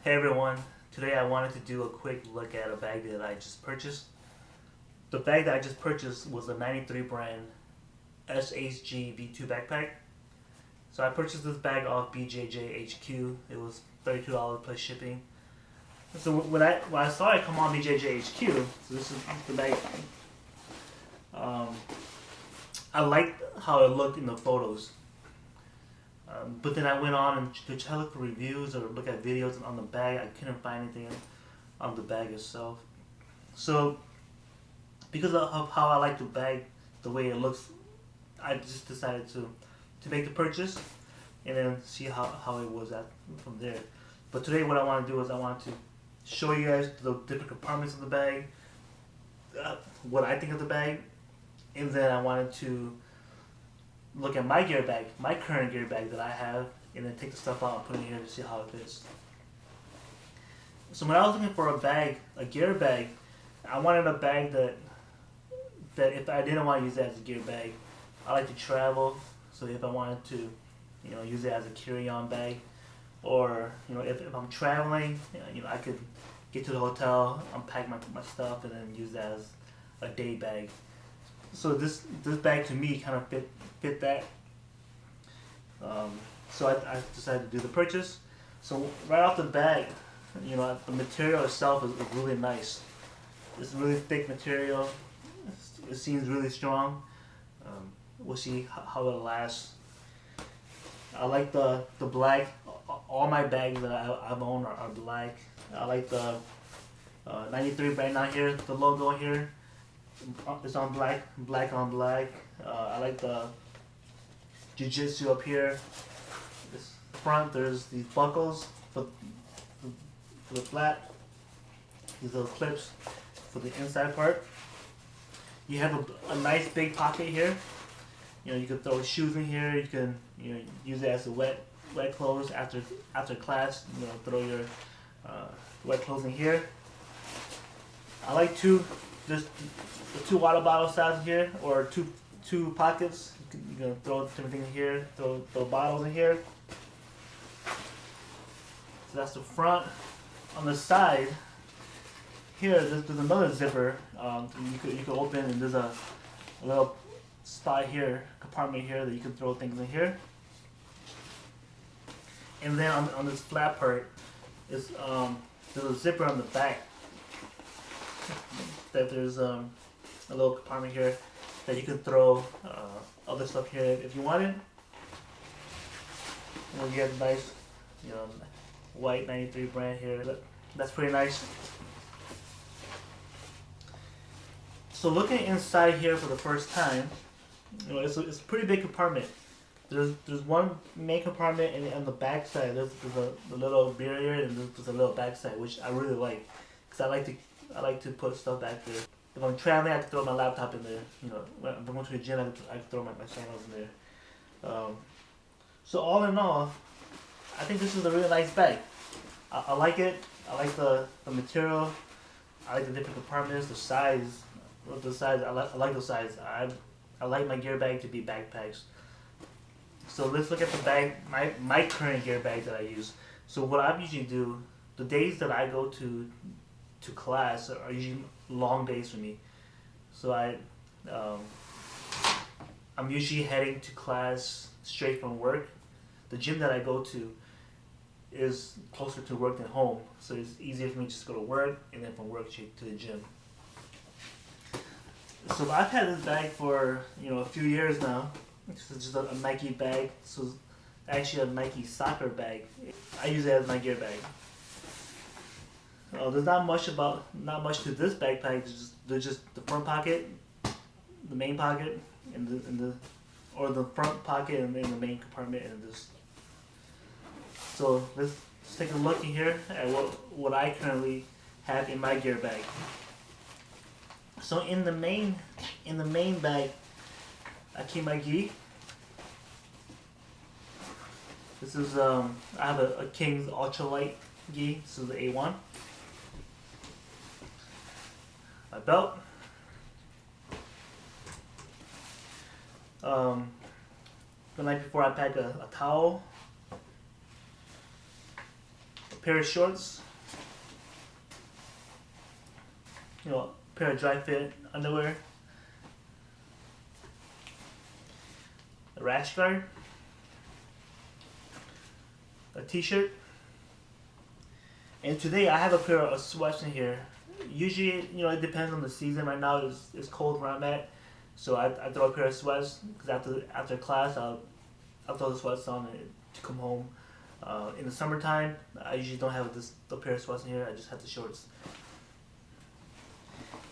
Hey everyone, today I wanted to do a quick look at a bag that I just purchased. The bag that I just purchased was a 93 brand SHG V2 backpack. So I purchased this bag off BJJHQ. It was $32 plus shipping. So when I saw it come on BJJHQ, so this is the bag. I liked how it looked in the photos. But then I went on and to try to look for reviews or look at videos on the bag. I couldn't find anything on the bag itself. So because of how I like the bag, the way it looks, I just decided to make the purchase and then see how it was from there. But today what I want to do is I want to show you guys the different compartments of the bag, what I think of the bag, and then I wanted to look at my gear bag, my current gear bag that I have, and then take the stuff out and put it in here to see how it fits. So when I was looking for a bag, a gear bag, I wanted a bag that if I didn't want to use it as a gear bag, I like to travel. So if I wanted to, use it as a carry-on bag, or if I'm traveling, I could get to the hotel, unpack my stuff, and then use that as a day bag. So this bag to me kind of fit that. So I decided to do the purchase. So right off the bat, the material itself is really nice. It's really thick material. It seems really strong. We'll see how it lasts. I like the black. All my bags that I've owned are black. I like the 93 brand on here. The logo here. It's on black on black. I like the jiu-jitsu up here. This front, there's these buckles for the flat. These little clips for the inside part. You have a nice big pocket here. You can throw shoes in here. You can use it as a wet clothes after class. Throw your wet clothes in here. I like just the two water bottle sides here, or two pockets. You can throw everything in here. Throw bottles in here. So that's the front. On the side here, there's another zipper. You could open, and there's a little spot here, compartment here that you can throw things in here. And then on this flat part is there's a zipper on the back. That there's a little compartment here that you can throw other stuff here if you want it. And you have a nice, white 93 brand here. That's pretty nice. So looking inside here for the first time, it's a pretty big compartment. There's one main compartment, and on the back side there's a little barrier, and there's a little back side, which I really like, because I like to put stuff back there. If I'm traveling, I can throw my laptop in there. When I'm going to the gym, I can throw my sandals in there. So all in all, I think this is a really nice bag. I like it. I like the material. I like the different compartments, the size. I like the size. I like my gear bag to be backpacks. So let's look at the bag, my current gear bag that I use. So what I usually do, the days that I go to class are usually long days for me. So I'm usually heading to class straight from work. The gym that I go to is closer to work than home, so it's easier for me to just go to work and then from work straight to the gym. So I've had this bag for a few years now. It's just a Nike bag. So it's actually a Nike soccer bag. I use it as my gear bag. There's not much to this backpack. There's just the front pocket, the main pocket, and the front pocket, and then the main compartment, and this. So let's take a look in here at what I currently have in my gear bag. So in the main bag, I keep my gi. This is I have a King's ultralight gi. This is the A1. My belt. The night before, I pack a towel. pair of shorts, you know, a pair of dry fit underwear, a rash guard, a t-shirt, and today I have a pair of sweats in here. Usually, you know, it depends on the season. Right now it's cold where I'm at, so I throw a pair of sweats because after class I'll throw the sweats on to come home. In the summertime, I usually don't have the pair of sweats in here. I just have the shorts.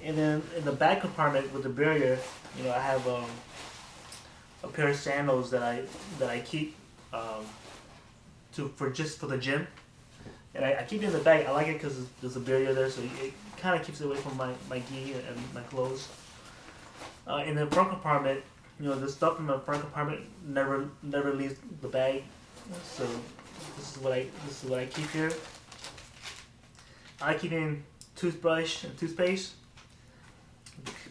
And then in the back compartment with the barrier, you know, I have a pair of sandals that I keep for the gym. And I keep it in the bag. I like it because there's a barrier there, so it kind of keeps it away from my gi and my clothes. In the front compartment, you know, the stuff in the front compartment never leaves the bag. So this is what I keep here. I keep in toothbrush and toothpaste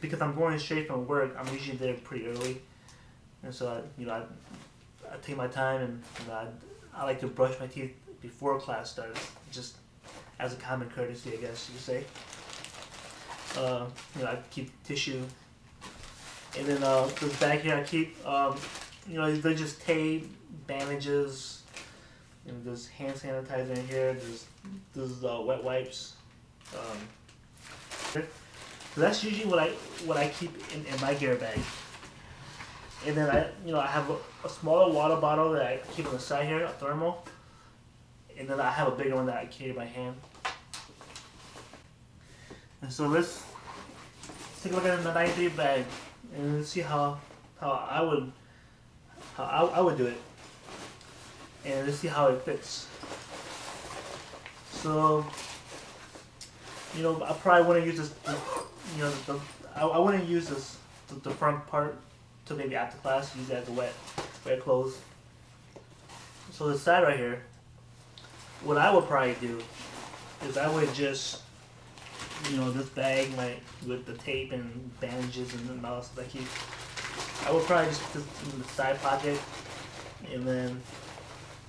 because I'm going straight from work. I'm usually there pretty early, and so I take my time, and you know, I like to brush my teeth before class starts, just as a common courtesy, I guess you could say. You know, I keep tissue, and then this bag here I keep, you know, they're just tape, bandages. You know, there's hand sanitizer in here. There's wet wipes. So that's usually what I keep in my gear bag. And then I have a smaller water bottle that I keep on the side here, a thermal. And then I have a bigger one that I carry by hand. And so let's take a look at the 93 bag and see how I would do it. And let's see how it fits. So, you know, I probably wouldn't use this. You know, I wouldn't use this the front part till maybe after class. Use it as a wet clothes. So the side right here, what I would probably do is I would just, you know, this bag with the tape and bandages and all that stuff I keep, I would probably just put this in the side pocket, and then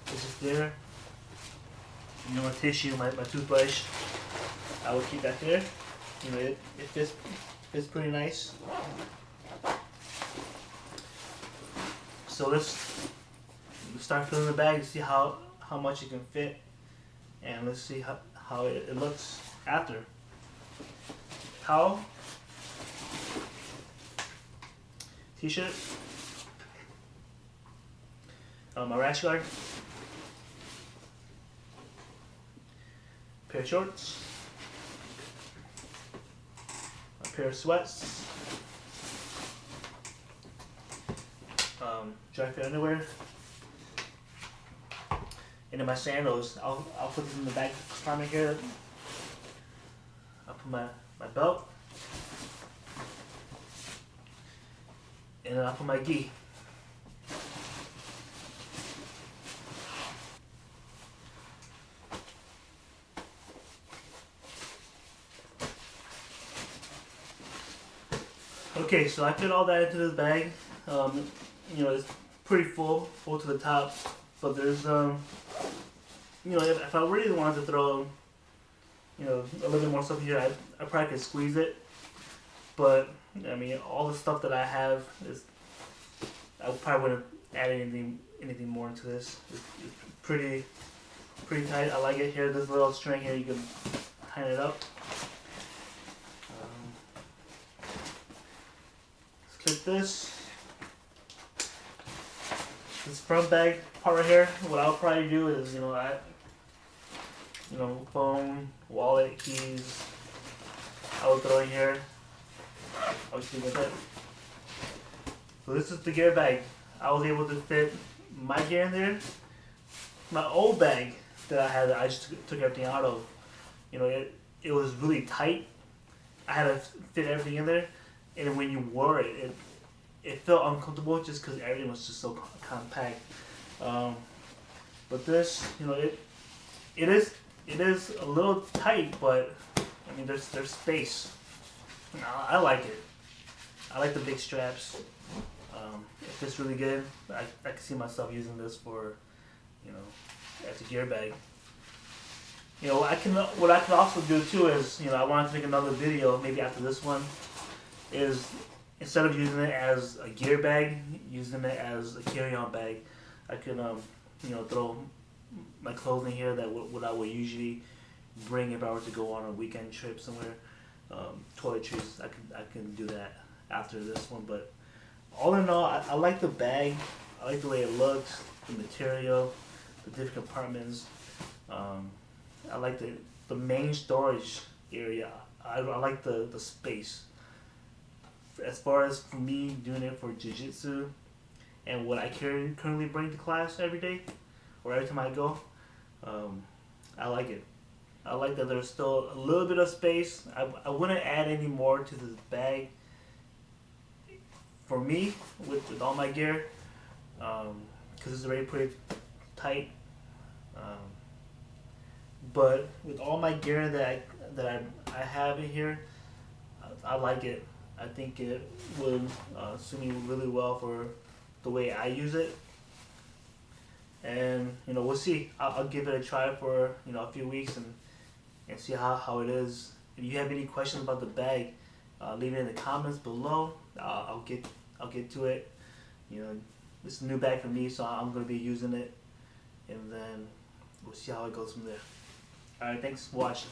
it's just there. You know, my tissue, my toothbrush, I would keep that there. You know, it fits pretty nice. So let's start filling the bag to see how much it can fit, and let's see how it looks after. Towel, t-shirt, my rash guard, pair of shorts, a pair of sweats, dry fit underwear, and then my sandals. I'll put this in the back compartment here. I'll put my belt, and then I'll put my gi. Okay, so I fit all that into this bag. You know, it's pretty full to the top, but there's you know, if I really wanted to throw, you know, a little bit more stuff here, I probably could squeeze it. But I mean, all the stuff that I have is, I probably wouldn't add anything more into this. It's pretty tight. I like it here. This little string here, you can tighten it up. Let's clip this. This front bag part right here, what I'll probably do is, you know, phone, wallet, keys, I will throw in here. I'll just leave it with it. So this is the gear bag. I was able to fit my gear in there. My old bag that I had, I just took everything out of. You know, it was really tight. I had to fit everything in there, and when you wore it, it felt uncomfortable just because everything was just so compact. But this, you know, it is a little tight, but I mean, there's space. I like it. I like the big straps. It fits really good. I can see myself using this for, you know, as a gear bag. You know, what I can also do too is, I want to make another video maybe after this one, is instead of using it as a gear bag, using it as a carry-on bag. I can throw my clothes in here that what I would usually bring if I were to go on a weekend trip somewhere. Toiletries, I can do that after this one. But all in all, I like the bag. I like the way it looks, the material, the different compartments. I like the main storage area. I like the space. As far as for me doing it for jiu-jitsu and what I currently bring to class every day or every time I go, I like it. I like that there's still a little bit of space. I wouldn't add any more to this bag for me with all my gear, because it's already pretty tight. But with all my gear that I have in here, I like it. I think it would suit me really well for the way I use it. And we'll see. I'll give it a try for a few weeks and see how it is. If you have any questions about the bag, leave it in the comments below. I'll get to it. This is a new bag for me, so I'm gonna be using it, and then we'll see how it goes from there. All right, thanks for watching.